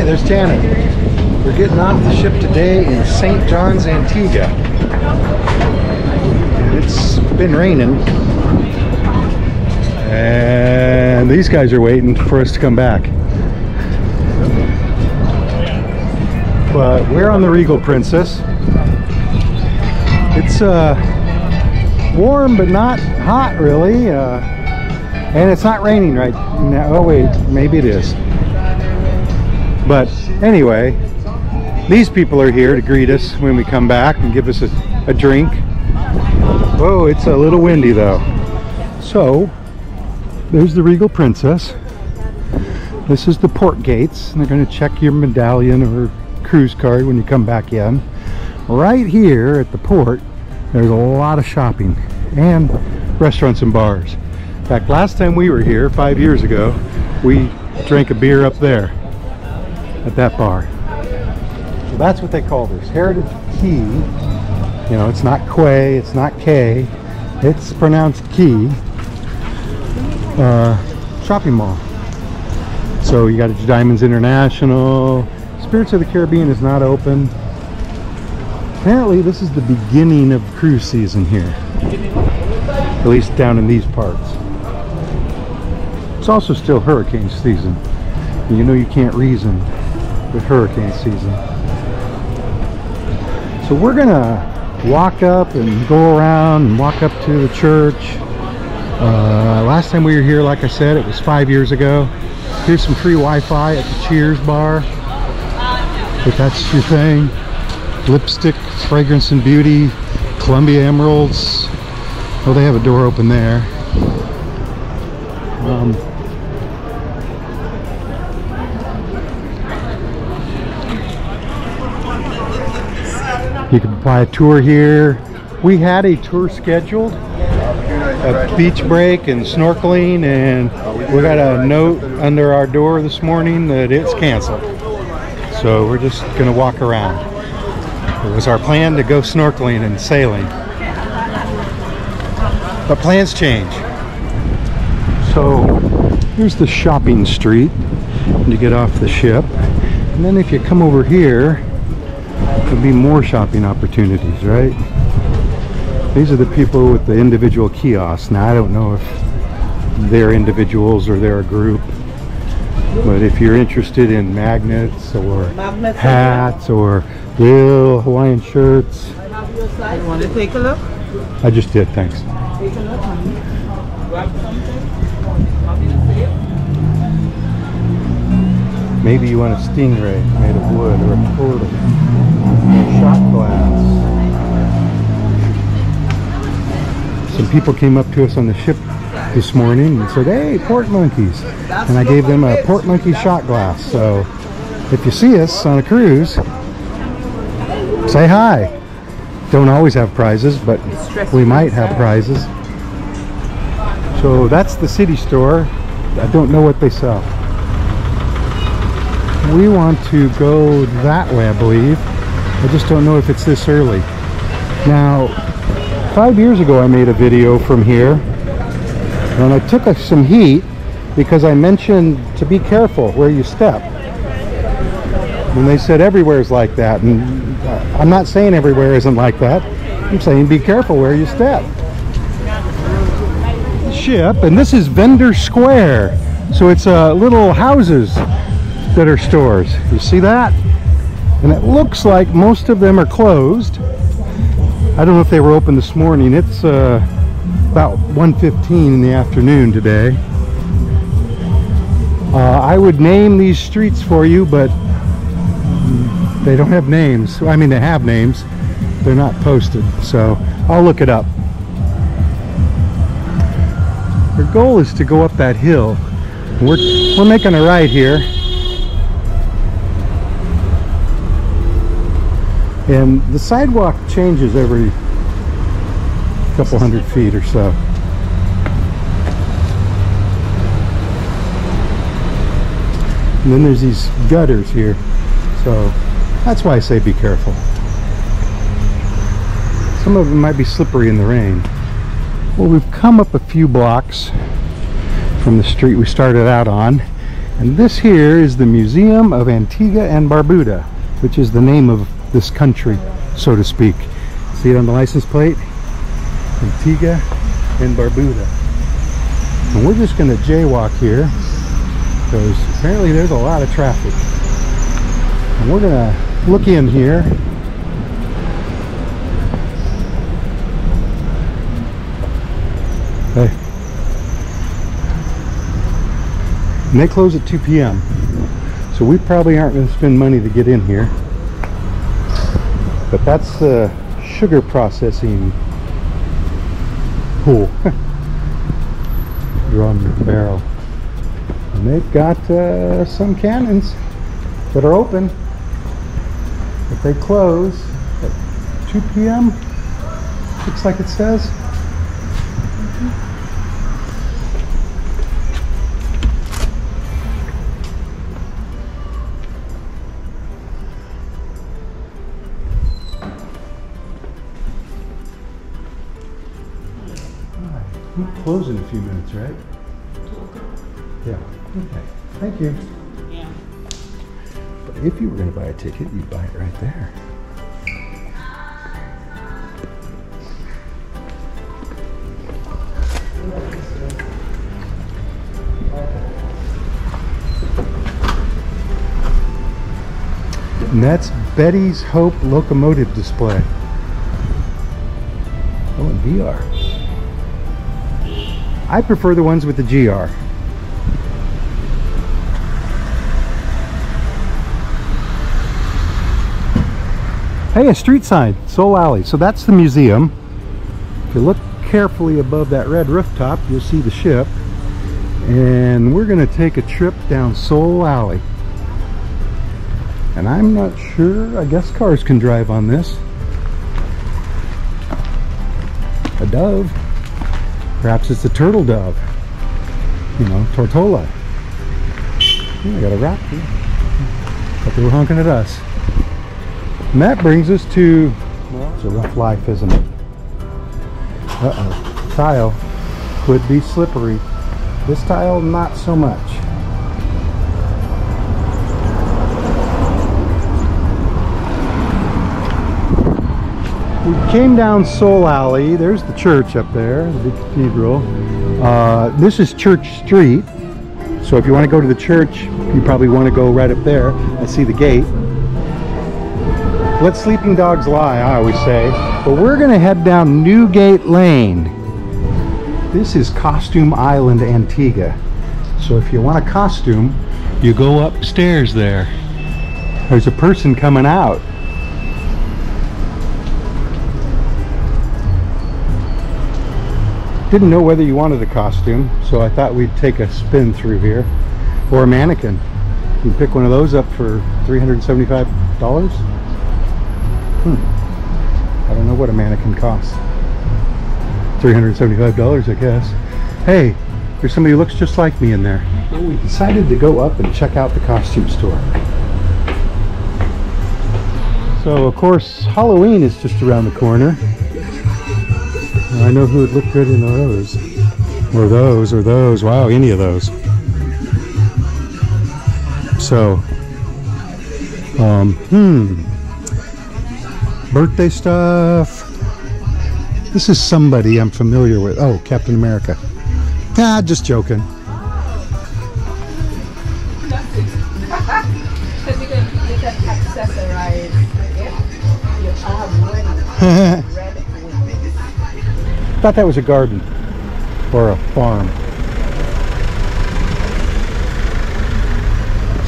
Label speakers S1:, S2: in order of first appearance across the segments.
S1: Hey, there's Janet. We're getting off the ship today in St. John's, Antigua. It's been raining. And these guys are waiting for us to come back. But we're on the Regal Princess. It's warm but not hot really. And it's not raining right now. Oh wait, maybe it is. But anyway, these people are here to greet us when we come back and give us a drink. Oh, it's a little windy though. So, there's the Regal Princess. This is the port gates, and they're going to check your medallion or cruise card when you come back in. Right here at the port, there's a lot of shopping and restaurants and bars. In fact, last time we were here, 5 years ago, we drank a beer up there at that bar. So that's what they call this, Heritage Key. You know, it's not Quay, it's not K, it's pronounced Key. Shopping mall. So you got Diamonds International. Spirits of the Caribbean is not open. Apparently this is the beginning of cruise season here, at least down in these parts. It's also still hurricane season. You know you can't reason with hurricane season. So we're gonna walk up and go around and walk up to the church. Last time we were here, like I said, it was 5 years ago. Here's some free Wi-Fi at the Cheers bar, if that's your thing. Lipstick, Fragrance and Beauty, Columbia Emeralds. Oh, they have a door open there. You can buy a tour here. We had a tour scheduled, a beach break and snorkeling, and we got a note under our door this morning that it's canceled. So we're just gonna walk around. It was our plan to go snorkeling and sailing, but plans change. So here's the shopping street when you get off the ship, and then if you come over here, there'll be more shopping opportunities, right? These are the people with the individual kiosks. Now I don't know if they're individuals or they're a group, but if you're interested in magnets or hats or real Hawaiian shirts.
S2: You want to take a look?
S1: I just did, thanks.
S2: Take a look, honey. Grab something. Want me to see it?
S1: Maybe you want a stingray made of wood or a turtle. Shot glass. Some people came up to us on the ship this morning and said, hey, port monkeys. And I gave them a port monkey shot glass. So if you see us on a cruise, say hi. Don't always have prizes, but we might have prizes. So that's the city store. I don't know what they sell. We want to go that way, I believe. I just don't know if it's this early. Now, 5 years ago I made a video from here, and I took some heat because I mentioned to be careful where you step. And they said everywhere's like that, and I'm not saying everywhere isn't like that. I'm saying be careful where you step. Ship, and this is Vendor Square. So it's little houses that are stores. You see that? And it looks like most of them are closed. I don't know if they were open this morning. It's about 1:15 in the afternoon today. I would name these streets for you, but they don't have names. I mean, they have names. They're not posted, so I'll look it up. Our goal is to go up that hill. We're making a right here. And the sidewalk changes every couple hundred feet or so. And then there's these gutters here. So that's why I say be careful. Some of them might be slippery in the rain. Well, we've come up a few blocks from the street we started out on, And this here is the Museum of Antigua and Barbuda, which is the name of this country, so to speak. See it on the license plate? Antigua and Barbuda. And we're just going to jaywalk here because apparently there's a lot of traffic. And we're going to look in here. Hey. And they close at 2 p.m. So we probably aren't going to spend money to get in here. But that's the sugar processing pool. Drum barrel. And they've got some cannons that are open. But they close at 2 p.m. Looks like it says. We'll close in a few minutes, right? Yeah. Okay. Thank you.
S2: Yeah.
S1: But if you were going to buy a ticket, you'd buy it right there. And that's Betty's Hope locomotive display. Oh, and VR. I prefer the ones with the GR. Hey, a street sign, Soul Alley. So that's the museum. If you look carefully above that red rooftop, you'll see the ship. And we're gonna take a trip down Soul Alley. And I'm not sure, I guess cars can drive on this. A dove. Perhaps it's a turtle dove. You know, Tortola. I got a rock here. But they were honking at us. And that brings us to, well, it's a rough life, isn't it? Uh-oh. Tile could be slippery. This tile, not so much. We came down Soul Alley. There's the church up there, the big cathedral. This is Church Street. So if you want to go to the church, you probably want to go right up there. I see the gate. Let sleeping dogs lie, I always say. But we're going to head down Newgate Lane. This is Costume Island, Antigua. So if you want a costume, you go upstairs there. There's a person coming out. Didn't know whether you wanted a costume, so I thought we'd take a spin through here. Or a mannequin. You can pick one of those up for $375. I don't know what a mannequin costs. $375, I guess. Hey, there's somebody who looks just like me in there. Well, we decided to go up and check out the costume store. So, of course, Halloween is just around the corner. I know who would look good in those. Or those, or those. Wow, any of those. So, birthday stuff. This is somebody I'm familiar with. Oh, Captain America. Ah, just joking.
S2: Because you can accessorize it. You have red wings.
S1: Thought that was a garden or a farm.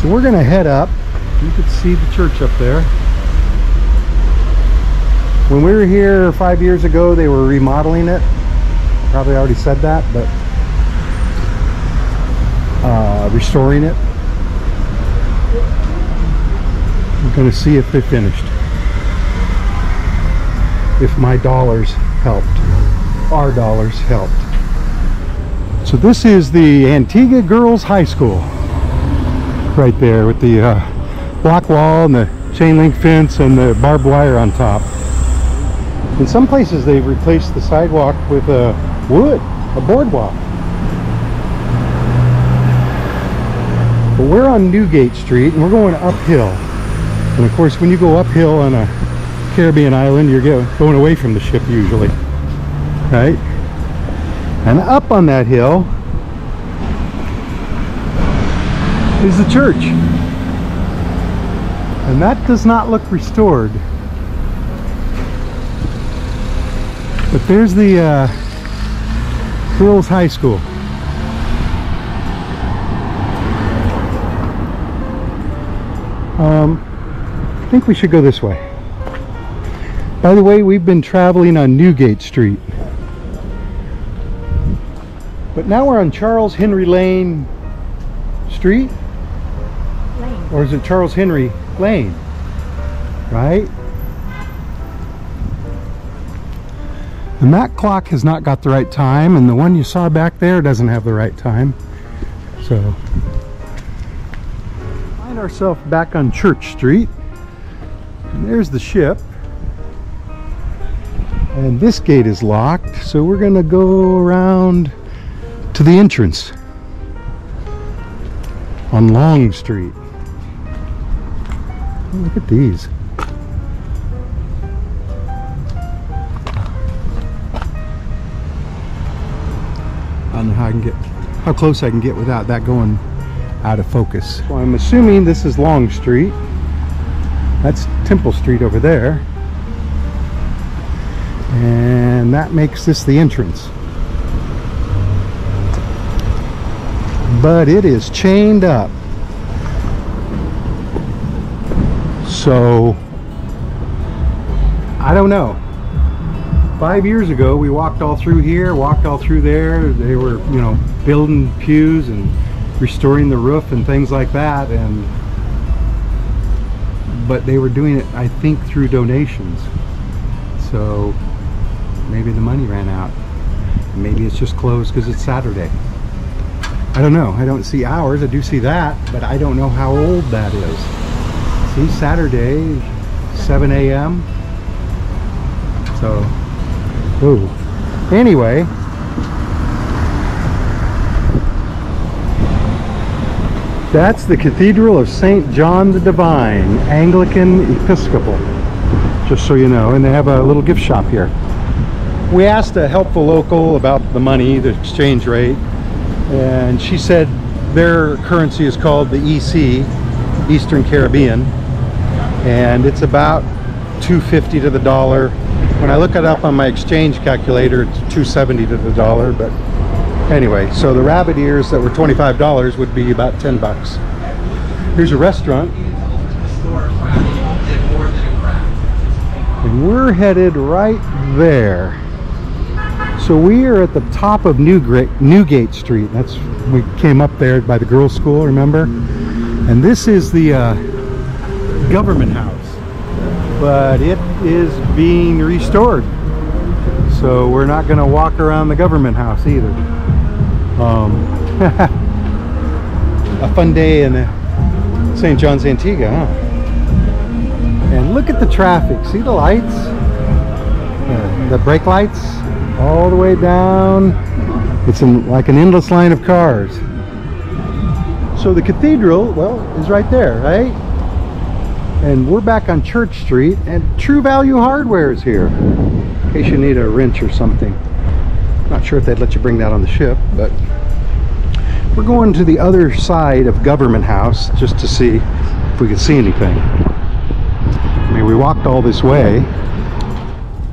S1: So we're going to head up. You can see the church up there. When we were here 5 years ago, they were remodeling it. Probably already said that, but restoring it. We're going to see if they finished. If my dollars helped. Our dollars helped. So this is the Antigua Girls High School. Right there with the block wall and the chain link fence and the barbed wire on top. In some places they've replaced the sidewalk with wood, a boardwalk. But we're on Newgate Street and we're going uphill. And of course, when you go uphill on a Caribbean island, you're going away from the ship usually, right? And up on that hill is the church. And that does not look restored. But there's the girls' high school. I think we should go this way. By the way, we've been traveling on Newgate Street. But now we're on Charles Henry Lane Street?
S2: Lane.
S1: Or is it Charles Henry Lane? Right? And that clock has not got the right time, and the one you saw back there doesn't have the right time. So, find ourselves back on Church Street. And there's the ship. And this gate is locked, so we're gonna go around to the entrance on Long Street. Oh, look at these. I don't know how close I can get without that going out of focus. Well, I'm assuming this is Long Street. That's Temple Street over there. And that makes this the entrance. But it is chained up. So, I don't know. 5 years ago, we walked all through here, walked all through there. They were, you know, building pews and restoring the roof and things like that. But they were doing it, I think, through donations. So maybe the money ran out. Maybe it's just closed because it's Saturday. I don't know. I don't see hours. I do see that, but I don't know how old that is. See, Saturday, 7 a.m. So, ooh. Anyway, that's the Cathedral of St. John the Divine, Anglican Episcopal, just so you know. And they have a little gift shop here. We asked a helpful local about the money, the exchange rate, and she said their currency is called the EC, Eastern Caribbean, and it's about $2.50 to the dollar. When I look it up on my exchange calculator, it's $2.70 to the dollar. But anyway, so the rabbit ears that were $25 would be about 10 bucks. Here's a restaurant. And we're headed right there. So we are at the top of Newgate Street. That's, we came up there by the girls' school, remember? And this is the government house, but it is being restored. So we're not going to walk around the government house either. A fun day in St. John's, Antigua, huh? And look at the traffic. See the lights? The brake lights? All the way down. It's like an endless line of cars. So the cathedral, well, is right there, right? And we're back on Church Street, and True Value Hardware is here, in case you need a wrench or something. Not sure if they'd let you bring that on the ship, but we're going to the other side of Government House just to see if we can see anything. I mean, we walked all this way,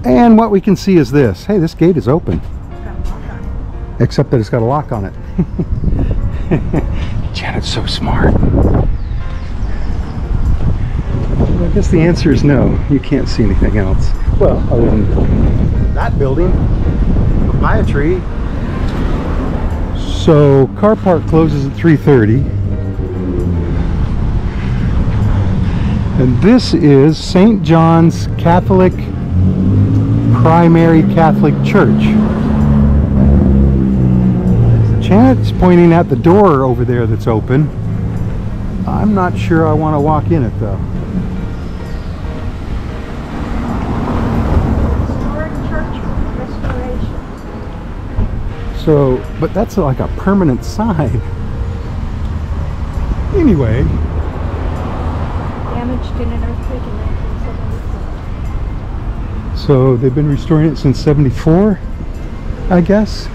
S1: and what we can see is this. Hey, this gate is open. Except that it's got a lock on it. Janet's so smart. Well, I guess the answer is no. You can't see anything else. Well, other than that building, papaya tree. So, car park closes at 3:30. And this is St. John's Catholic Primary Catholic Church. Janet's pointing at the door over there that's open. I'm not sure I want to walk in it though.
S2: Historic church restoration.
S1: So, but that's like a permanent sign. Anyway,
S2: Damaged in an earthquake in 1974.
S1: so they've been restoring it since '74, I guess.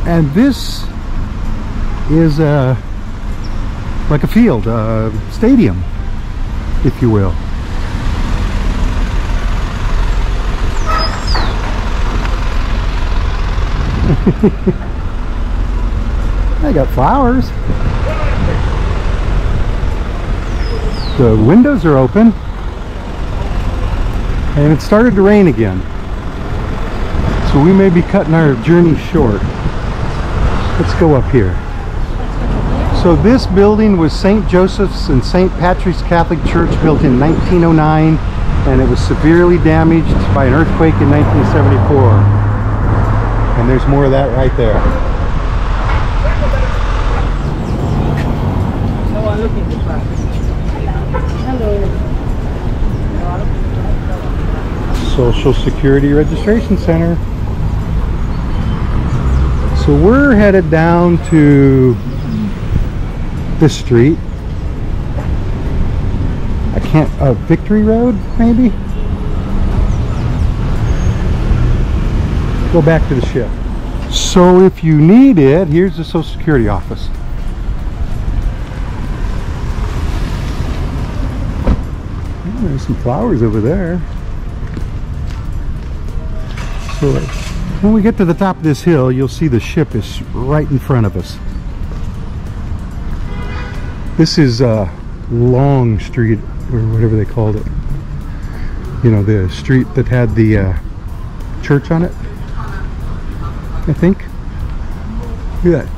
S1: And this is like a field, stadium, if you will. I got flowers. The windows are open, and it started to rain again, so we may be cutting our journey short. Let's go up here. So this building was St. Joseph's and St. Patrick's Catholic Church, built in 1909, and it was severely damaged by an earthquake in 1974. And there's more of that right there. Social Security Registration Center. So we're headed down to this street. I can't, Victory Road, maybe? Go back to the ship. So if you need it, here's the Social Security office. Oh, there's some flowers over there. So when we get to the top of this hill, you'll see the ship is right in front of us. This is Long Street, or whatever they called it. You know, the street that had the church on it, I think. Look at that.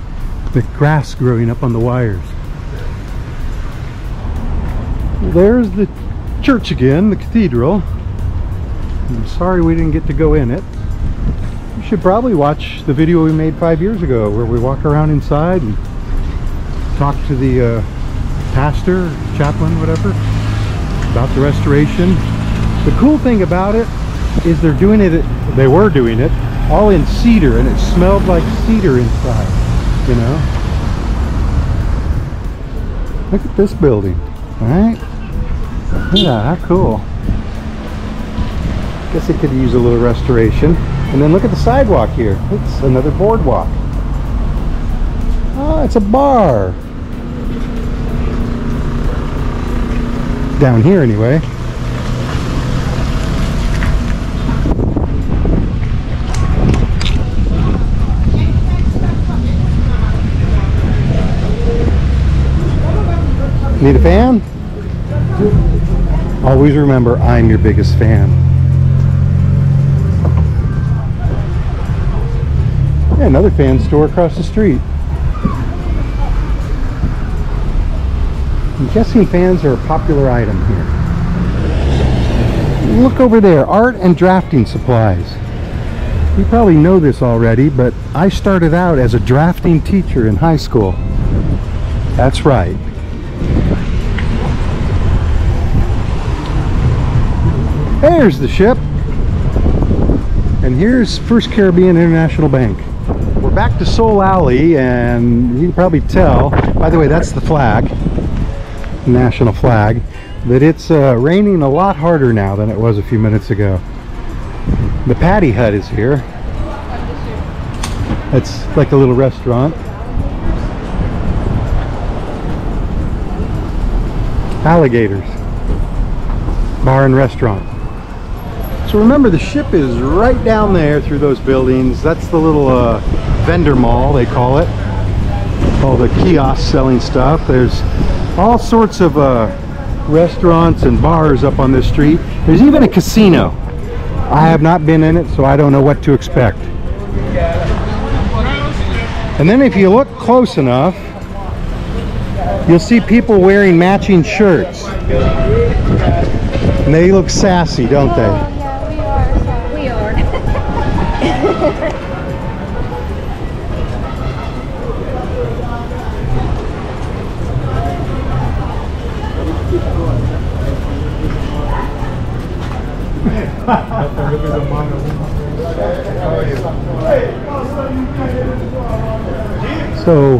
S1: The grass growing up on the wires. There's the church again, the cathedral. I'm sorry we didn't get to go in it. You should probably watch the video we made 5 years ago where we walk around inside and talk to the pastor, chaplain, whatever, about the restoration. The cool thing about it is they were doing it all in cedar, and it smelled like cedar inside, you know. Look at this building, alright? Yeah, how cool. Guess it could use a little restoration. And then look at the sidewalk here. It's another boardwalk. Oh, it's a bar. Down here anyway. Need a fan? Always remember, I'm your biggest fan. Yeah, another fan store across the street. I'm guessing fans are a popular item here. Look over there, art and drafting supplies. You probably know this already, but I started out as a drafting teacher in high school. That's right. There's the ship. And here's First Caribbean International Bank. We're back to Soul Alley, and you can probably tell, by the way, that's the flag, national flag, that it's raining a lot harder now than it was a few minutes ago. The Patty Hut is here. It's like a little restaurant. Alligators. Bar and restaurant. So remember, the ship is right down there through those buildings. That's the little vendor mall, they call it. All the kiosks selling stuff. There's all sorts of restaurants and bars up on this street. There's even a casino. I have not been in it, so I don't know what to expect. And then if you look close enough, you'll see people wearing matching shirts. And they look sassy, don't they?
S2: We are.
S1: So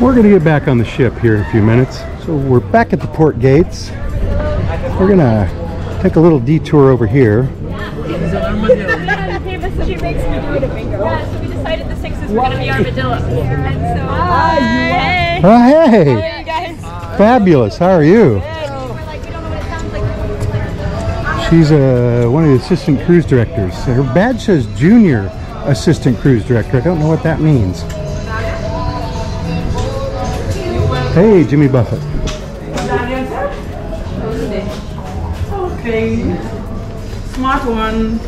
S1: we're going to get back on the ship here in a few minutes. So we're back at the port gates. We're going to take a little detour over here.
S3: She makes me do it a bingo. Yeah, so we decided the 6s were going to be armadillo. And so, hey!
S1: Oh, hey!
S3: How are you guys?
S1: Fabulous. How are you?
S3: We're like, we don't know what it sounds like.
S1: She's one of the assistant cruise directors. Her badge says junior assistant cruise director. I don't know what that means. Hey, Jimmy Buffett.
S4: Okay. Smart one.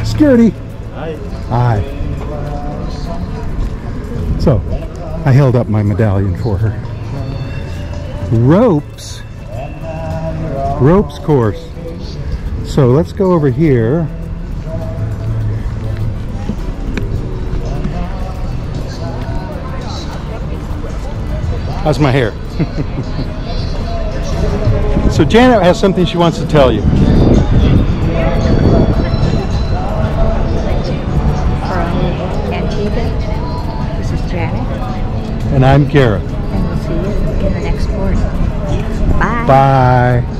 S1: Security. Hi. So, I held up my medallion for her. Ropes course. So let's go over here. How's my hair? So Janet has something she wants to tell you.
S2: From Antigua, this is Janet,
S1: And I'm Garrett.
S2: and we'll see you in the next port. Bye.
S1: Bye.